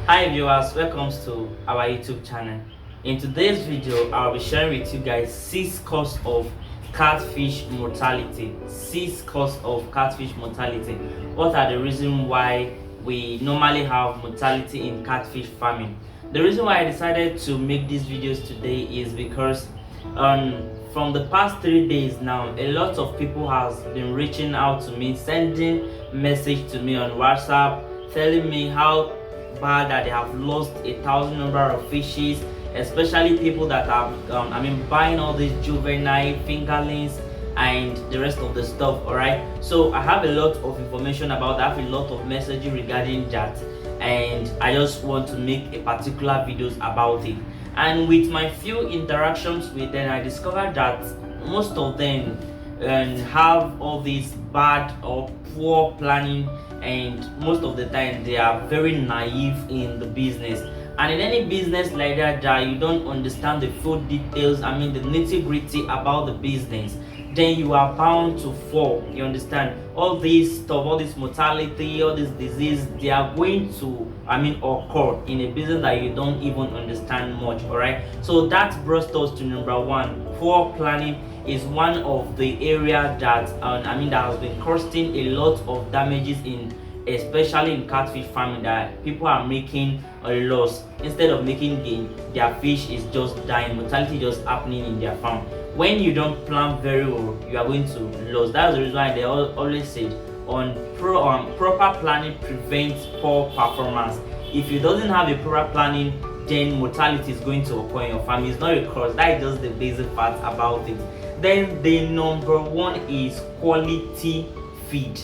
Hi viewers, welcome to our YouTube channel. In today's video, I'll be sharing with you guys 6 causes of catfish mortality. 6 causes of catfish mortality. What are the reasons why we normally have mortality in catfish farming? The reason why I decided to make these videos today is because from the past 3 days now, a lot of people has been reaching out to me, sending message to me on WhatsApp, telling me how bad that they have lost 1,000 number of fishes, especially people that are buying all these juvenile fingerlings and the rest of the stuff. All right, so I have a lot of information about that, I have a lot of messaging regarding that, and I just want to make a particular videos about it. And with my few interactions with them, I discovered that most of them have all these bad or poor planning, and most of the time they are very naive in the business. And in any business like that you don't understand the full details, the nitty-gritty about the business, then you are bound to fall. You understand? All this stuff, all this mortality, all this disease, they are going to occur in a business that you don't even understand much. All right, so that brought us to number one. Poor planning is one of the area that that has been costing a lot of damages in, especially in catfish farming, that people are making a loss instead of making gain. Their fish is just dying, mortality just happening in their farm. When you don't plan very well, you are going to lose. That's the reason why they always say proper planning prevents poor performance. If you doesn't have a proper planning, then mortality is going to occur in your farm. It's not a cross. That is just the basic part about it. Then the number one is quality feed.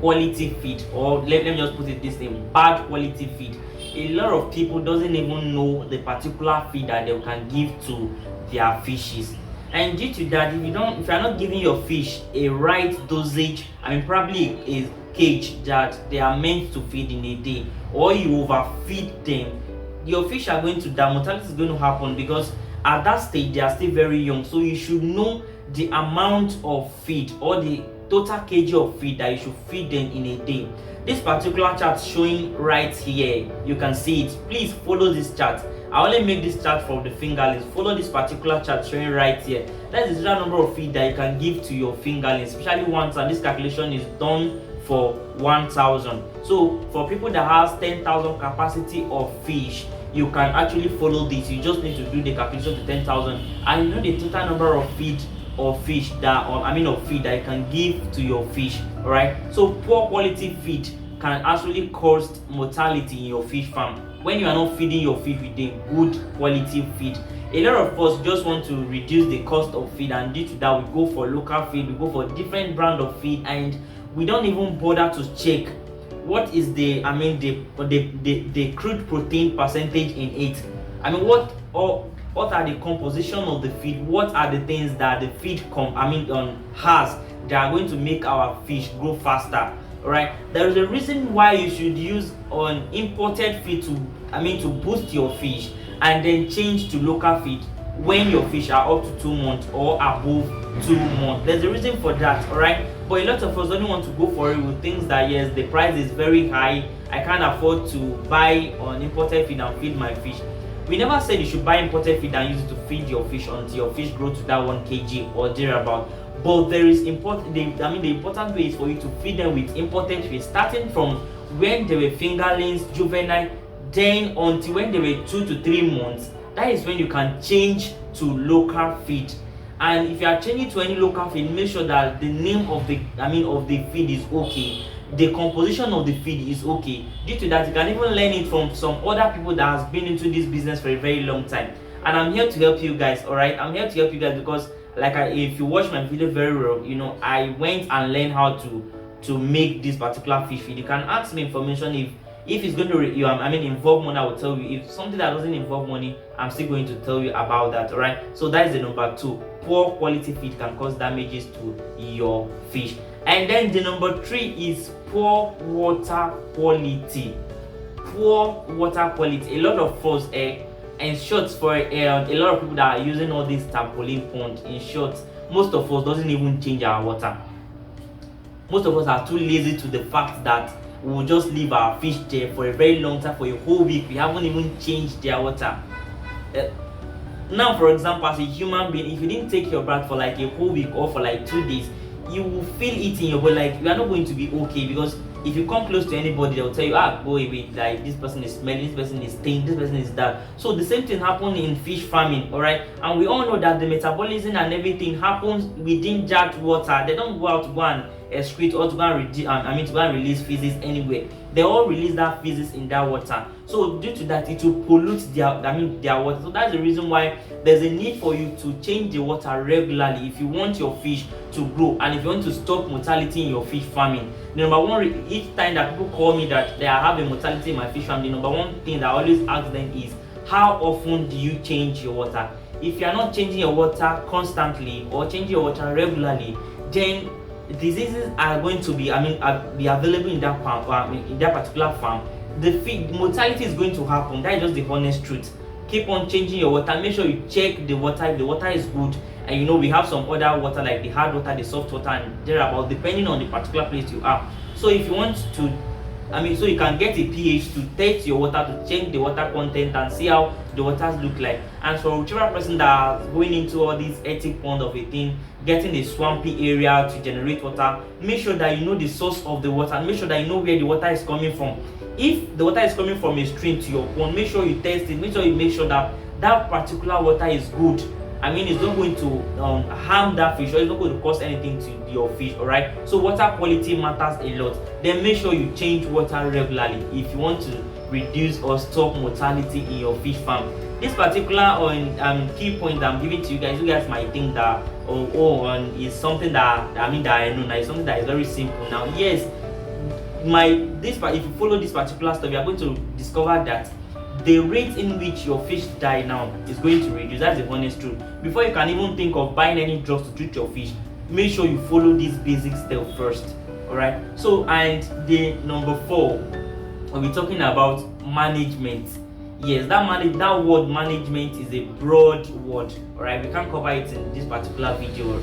Quality feed, or let me just put it this way: bad quality feed. A lot of people doesn't even know the particular feed that they can give to their fishes, and due to that, if you are not giving your fish a right dosage, probably a cage that they are meant to feed in a day, or you overfeed them, your fish are going to die. Mortality is going to happen because at that stage they are still very young. So you should know the amount of feed or the total kg of feed that you should feed them in a day. This particular chart showing right here, you can see it. Please follow this chart. I only make this chart for the fingerlings. Follow this particular chart showing right here. That is the number of feed that you can give to your fingerlings, especially once, and this calculation is done for 1,000. So for people that has 10,000 capacity of fish, you can actually follow this. You just need to do the calculation to 10,000, and you know the total number of feed or fish that of feed that you can give to your fish. All right, so poor quality feed can actually cause mortality in your fish farm when you are not feeding your fish with a good quality feed. A lot of us just want to reduce the cost of feed, and due to that we go for local feed, we go for different brand of feed, and we don't even bother to check what is the crude protein percentage in it. What are the composition of the feed? What are the things that the feed has that are going to make our fish grow faster? All right, there is a reason why you should use imported feed to boost your fish, and then change to local feed when your fish are up to 2 months or above 2 months. There's a reason for that. All right, but a lot of us don't want to go for it with things that, yes, the price is very high, I can't afford to buy imported feed and feed my fish. We never said you should buy imported feed and use it to feed your fish until your fish grow to that 1 kg or thereabout. But there is the important way is for you to feed them with imported feed, starting from when they were fingerlings, juvenile, then until when they were 2 to 3 months. That is when you can change to local feed. And if you are changing to any local feed, make sure that the name of the feed is okay, the composition of the feed is okay. Due to that, you can even learn it from some other people that has been into this business for a very long time. And I'm here to help you guys. All right, I'm here to help you guys because if you watch my video very well, I went and learned how to make this particular fish feed. You can ask me information if it's going to involve money. I will tell you. If something that doesn't involve money, I'm still going to tell you about that. All right, so that is the number 2. Poor quality feed can cause damages to your fish. And then the number 3 is poor water quality. Poor water quality. A lot of us, in short, for a lot of people that are using all these tarpaulin pond, in short, most of us doesn't even change our water. Most of us are too lazy to the fact that we will just leave our fish there for a very long time, for a whole week. We haven't even changed their water. Now, for example, as a human being, if you didn't take your bath for like a whole week or for like 2 days, you will feel it in your body, like you are not going to be okay. Because if you come close to anybody, they'll tell you, go away, like this person is smelling, this person is stained, this person is that. So the same thing happened in fish farming, all right? And we all know that the metabolism and everything happens within that water. They don't go out to go and excrete or to go and to go and release feces anywhere. They all release that feces in that water. So due to that, it will pollute their water. So that's the reason why there's a need for you to change the water regularly if you want your fish to grow and if you want to stop mortality in your fish farming. The number one, each time that people call me that they are having mortality in my fish farm, the number one thing that I always ask them is, how often do you change your water? If you are not changing your water constantly or changing your water regularly, then diseases are going to be available in that farm, in that particular farm. The mortality is going to happen. That is just the honest truth. Keep on changing your water. Make sure you check the water. If the water is good, and we have some other water like the hard water, the soft water, and thereabout, depending on the particular place you are. So if you want to, so you can get a pH to test your water, to change the water content and see how the waters look like. And for whichever person that is going into all these ethic pond of a thing, getting a swampy area to generate water, make sure that you know the source of the water, and make sure that you know where the water is coming from. If the water is coming from a stream to your pond, make sure you test it. Make sure that that particular water is good. It's not going to harm that fish, or it's not going to cause anything to your fish, alright? So water quality matters a lot. Then make sure you change water regularly if you want to reduce or stop mortality in your fish farm. This particular key point that I'm giving to you guys might think that is something that I know now. It's something that is very simple. Now, yes, if you follow this particular stuff, you are going to discover that the rate in which your fish die now is going to reduce. That's the honest truth. Before you can even think of buying any drugs to treat your fish, make sure you follow these basic steps first. Alright. So, and the number 4, we'll be talking about management. Yes, that word management is a broad word. Alright, we can't cover it in this particular video.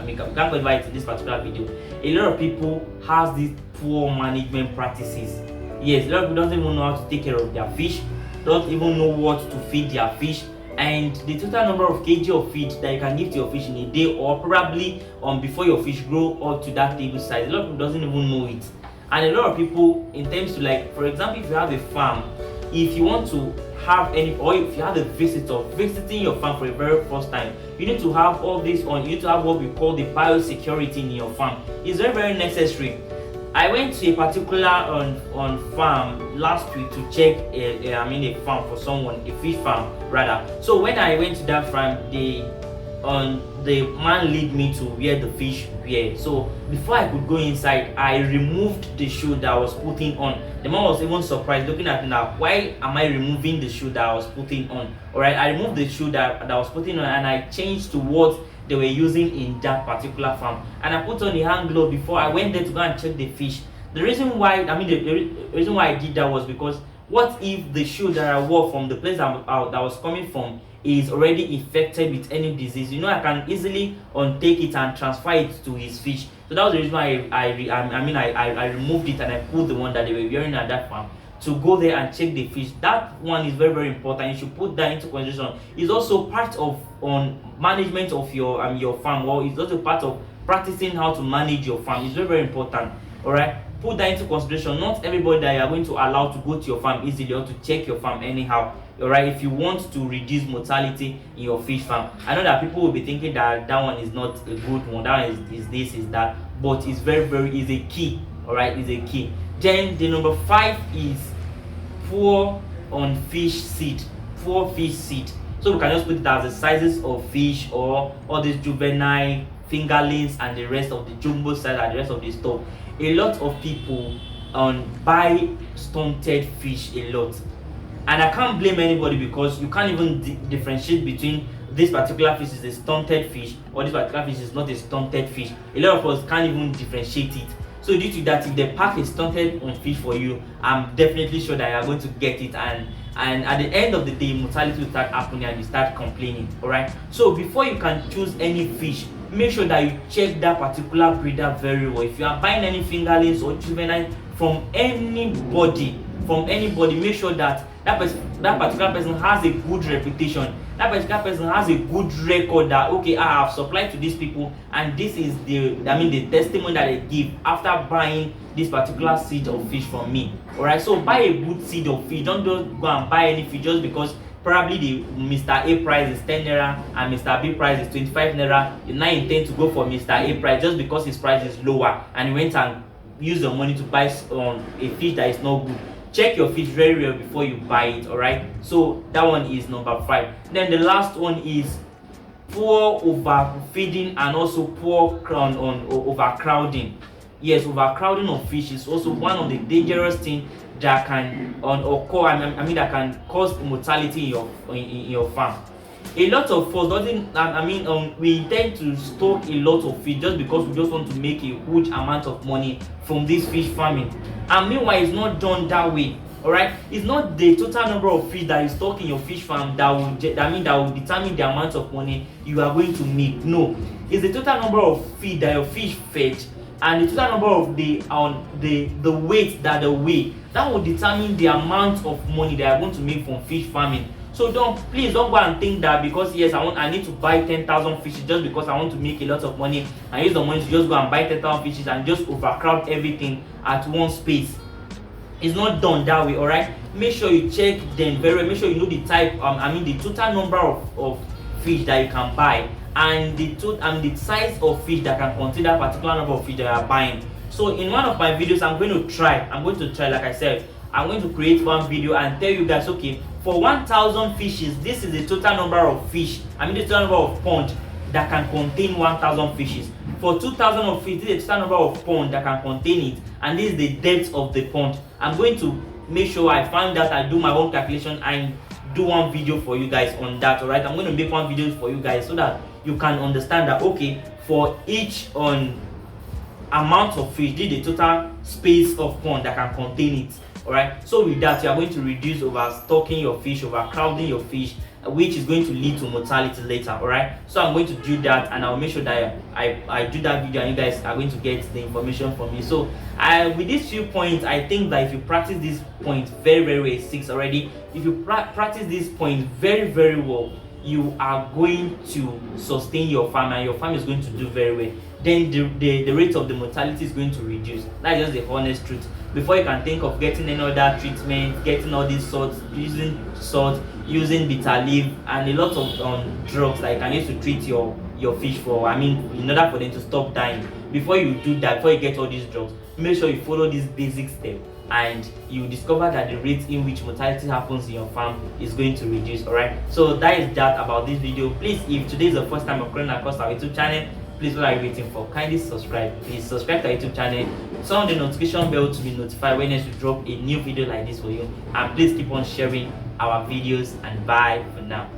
We can't cover it in this particular video. A lot of people has these poor management practices. Yes, a lot of people don't even know how to take care of their fish, don't even know what to feed their fish, and the total number of kg of feed that you can give to your fish in a day, or probably before your fish grow up to that table size. A lot of people doesn't even know it. And a lot of people, in terms to, like, for example, if you have a farm, if you want to have any, or if you have a visitor visiting your farm for the very first time, you need to have all this on. You need to have what we call the biosecurity in your farm. It's very, very necessary. I went to a particular on farm last week to check a farm for someone, a fish farm rather. So when I went to that farm, the man lead me to where the fish were. So before I could go inside, I removed the shoe that I was putting on. The man was even surprised, looking at me now, why am I removing the shoe that I was putting on? Alright, I removed the shoe that I was putting on, and I changed to what they were using in that particular farm, and I put on the hand glove before I went there to go and check the fish. The reason why the reason why I did that was because, what if the shoe that I wore from the place that was coming from is already infected with any disease? I can easily take it and transfer it to his fish. So that was the reason why I removed it, and I put the one that they were wearing at that farm to go there and check the fish. That one is very, very important. You should put that into consideration. It's also part of management of your farm, or it's also part of practicing how to manage your farm. It's very, very important. Alright, put that into consideration. Not everybody that you are going to allow to go to your farm easily or to check your farm anyhow. Alright, if you want to reduce mortality in your fish farm. I know that people will be thinking that one is not a good one, that one is this, is that, but it's very, very is a key. Alright, is a key. Then the number 5 is poor fish seed. So we can just put it as the sizes of fish, or all these juvenile fingerlings and the rest of the jumbo size and the rest of the stuff. A lot of people buy stunted fish a lot, and I can't blame anybody, because you can't even differentiate between this particular fish is a stunted fish or this particular fish is not a stunted fish. A lot of us can't even differentiate it. So due to that, if they pack a stunted fish for you, I'm definitely sure that you are going to get it, and at the end of the day, mortality will start happening and you start complaining. Alright, so before you can choose any fish, make sure that you check that particular breeder very well. If you are buying any fingerlings or juvenile from anybody, make sure that that particular person has a good reputation, that particular person has a good record, that okay, I have supplied to these people and this is the testimony that they give after buying this particular seed of fish from me. Alright, so buy a good seed of fish. Don't just go and buy any fish just because probably the Mr. A price is 10 naira and Mr. B price is 25 naira. You now intend to go for Mr. A price just because his price is lower, and you went and use your money to buy a fish that is not good. Check your fish very well before you buy it. Alright, so that one is number 5. Then the last one is poor overfeeding and also poor overcrowding. Yes, overcrowding of fish is also one of the dangerous things that can occur. That can cause mortality in your farm. A lot of us we intend to stock a lot of fish just because we just want to make a huge amount of money from this fish farming, and meanwhile it's not done that way. Alright, it's not the total number of fish that you stock in your fish farm that will determine the amount of money you are going to make. No, it's the total number of feed that your fish fetch and the total number of the weight that they weigh. That will determine the amount of money that you are going to make from fish farming. So please don't go and think that because yes, I need to buy 10,000 fishes just because I want to make a lot of money and use the money to just go and buy 10,000 fishes and just overcrowd everything at one space. It's not done that way. Alright, make sure you check them very well. Make sure you know the type, the total number of fish that you can buy and the size of fish that can contain that particular number of fish that you are buying. So in one of my videos, I'm going to try, like I said, I'm going to create one video and tell you guys, okay, for 1,000 fishes, this is the total number of fish, the total number of pond that can contain 1,000 fishes. For 2,000 of fish, this is the total number of pond that can contain it, and this is the depth of the pond. I'm going to make sure I find that, I do my own calculation and do one video for you guys on that. Alright, I'm going to make one video for you guys so that you can understand that, okay, for each amount of fish, this is the total space of pond that can contain it. Alright, so with that, you are going to reduce overstocking your fish, overcrowding your fish, which is going to lead to mortality later. Alright, so I'm going to do that and I'll make sure that I do that video and you guys are going to get the information from me. So with these few points, I think that if you practice these points very well, 6 already, if you practice these points very well, you are going to sustain your farm and your farm is going to do very well. Then the rate of the mortality is going to reduce. That's just the honest truth. Before you can think of getting any other treatment, getting all these salts, using bitter leaf and a lot of drugs that you can use to treat your fish for, in order for them to stop dying. Before you do that, before you get all these drugs, make sure you follow these basic steps and you discover that the rate in which mortality happens in your farm is going to reduce. Alright, so that is that about this video. Please, if today is the first time of coming across our YouTube channel, please, what are you waiting for? Kindly subscribe. Please subscribe to our YouTube channel, turn on the notification bell to be notified when we drop a new video like this for you, and please keep on sharing our videos, and bye for now.